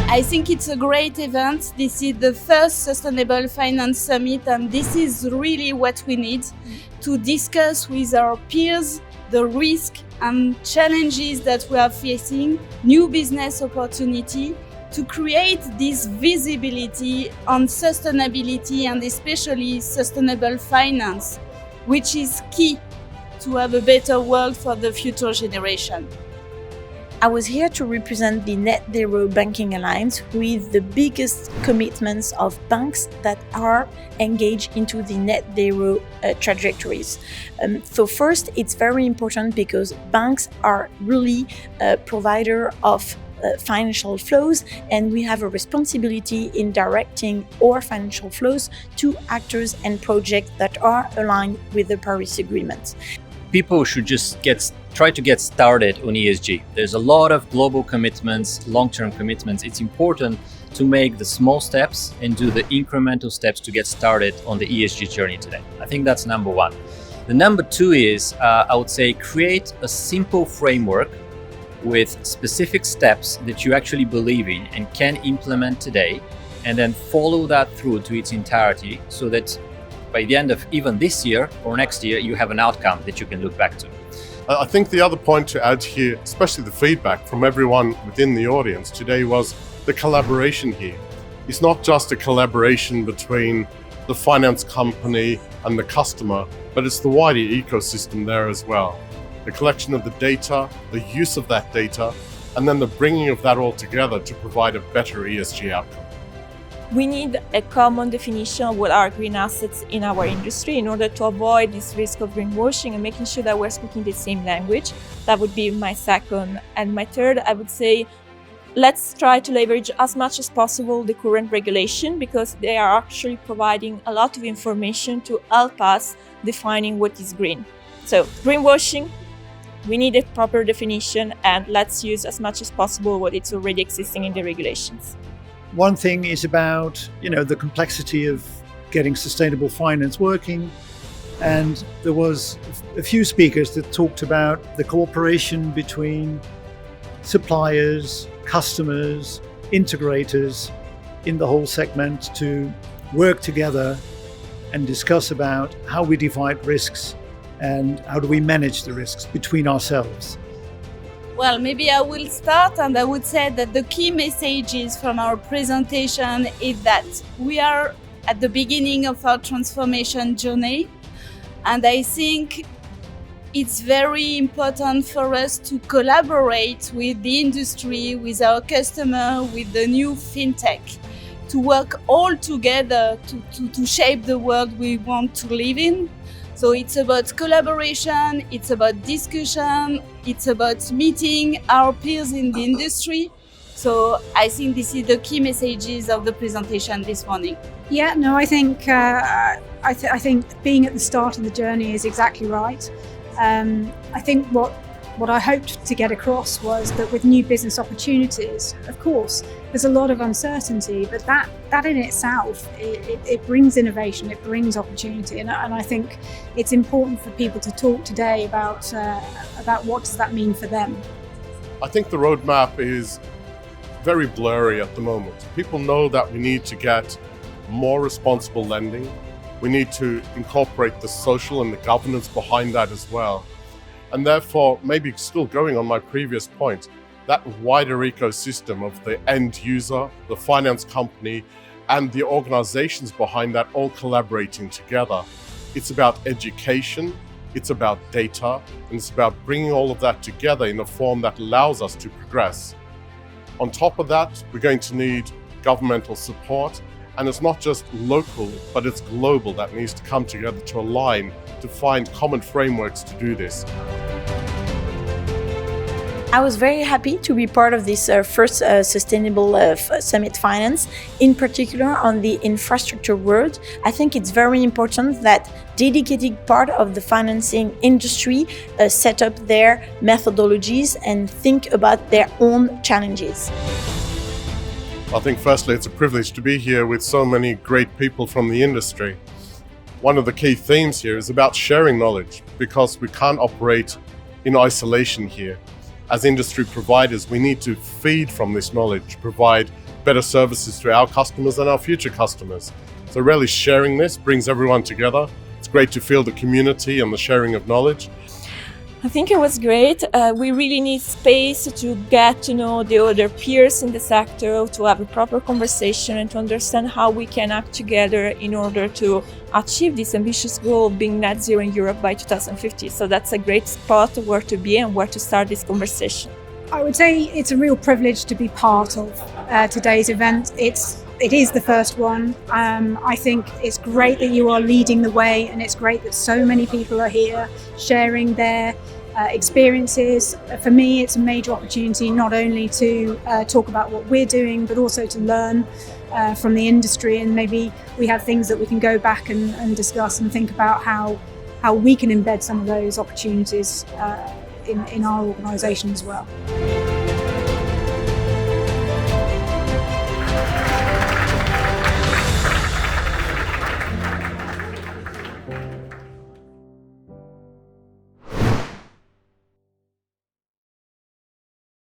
I think it's a great event. This is the first Sustainable Finance Summit, and this is really what we need to discuss with our peers the risk and challenges that we are facing, new business opportunity, to create this visibility on sustainability and especially sustainable finance, which is key to have a better world for the future generation. I was here to represent the Net Zero Banking Alliance with the biggest commitments of banks that are engaged into the net zero trajectories. So first, it's very important because banks are really a provider of financial flows, and we have a responsibility in directing our financial flows to actors and projects that are aligned with the Paris Agreement. People should just try to get started on ESG. There's a lot of global commitments, long-term commitments. It's important to make the small steps and do the incremental steps to get started on the ESG journey today. I think that's number one. The number two is, I would say, create a simple framework with specific steps that you actually believe in and can implement today, and then follow that through to its entirety so that by the end of even this year or next year, you have an outcome that you can look back to. I think the other point to add here, especially the feedback from everyone within the audience today, was the collaboration here. It's not just a collaboration between the finance company and the customer, but it's the wider ecosystem there as well. The collection of the data, the use of that data, and then the bringing of that all together to provide a better ESG outcome. We need a common definition of what are green assets in our industry in order to avoid this risk of greenwashing and making sure that we're speaking the same language. That would be my second. And my third, I would say, let's try to leverage as much as possible the current regulation, because they are actually providing a lot of information to help us defining what is green. So greenwashing, we need a proper definition, and let's use as much as possible what is already existing in the regulations. One thing is about, the complexity of getting sustainable finance working. And there was a few speakers that talked about the cooperation between suppliers, customers, integrators in the whole segment to work together and discuss about how we divide risks and how do we manage the risks between ourselves. Well, maybe I will start, and I would say that the key messages from our presentation is that we are at the beginning of our transformation journey, and I think it's very important for us to collaborate with the industry, with our customer, with the new fintech, to work all together to shape the world we want to live in. So it's about collaboration, it's about discussion, it's about meeting our peers in the industry. So I think this is the key messages of the presentation this morning. Yeah, no, I think I think being at the start of the journey is exactly right. I think what I hoped to get across was that with new business opportunities, of course, there's a lot of uncertainty, but that in itself, it brings innovation, it brings opportunity. And I think it's important for people to talk today about what does that mean for them. I think the roadmap is very blurry at the moment. People know that we need to get more responsible lending. We need to incorporate the social and the governance behind that as well. And therefore, maybe still going on my previous point, that wider ecosystem of the end user, the finance company, and the organizations behind that all collaborating together. It's about education, it's about data, and it's about bringing all of that together in a form that allows us to progress. On top of that, we're going to need governmental support, and it's not just local, but it's global that needs to come together to align, to find common frameworks to do this. I was very happy to be part of this first Sustainable Summit Finance, in particular on the infrastructure world. I think it's very important that dedicated part of the financing industry set up their methodologies and think about their own challenges. I think firstly, it's a privilege to be here with so many great people from the industry. One of the key themes here is about sharing knowledge, because we can't operate in isolation here. As industry providers, we need to feed from this knowledge, provide better services to our customers and our future customers. So really sharing this brings everyone together. It's great to feel the community and the sharing of knowledge. I think it was great. We really need space to get to know the other peers in the sector, to have a proper conversation and to understand how we can act together in order to achieve this ambitious goal of being net zero in Europe by 2050. So that's a great spot where to be and where to start this conversation. I would say it's a real privilege to be part of today's event. It is the first one. I think it's great that you are leading the way, and it's great that so many people are here sharing their experiences. For me, it's a major opportunity not only to talk about what we're doing, but also to learn from the industry, and maybe we have things that we can go back and discuss and think about how we can embed some of those opportunities in our organisation as well.